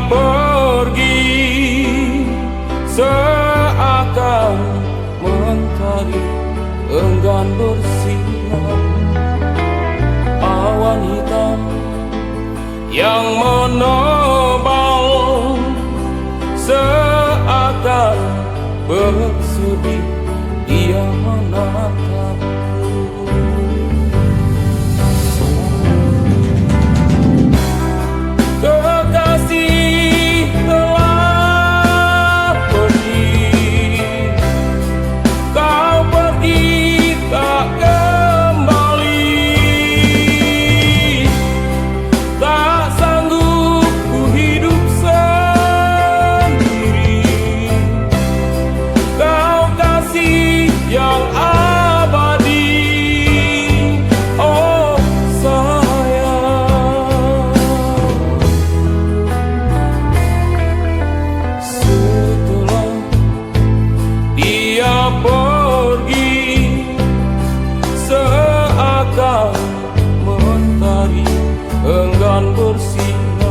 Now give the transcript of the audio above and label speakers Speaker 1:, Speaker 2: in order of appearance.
Speaker 1: pergi seakan mentari enggan bersinar. Awan hitam yang menebal seakan bersedih, dia menatapku. Kekasih telah pergi, kau pergi tak kembali. Tak sanggup ku hidup sendiri, kau kasih yang abadi. Oh sayang, setelah dia pergi seakan mentari enggan bersinar.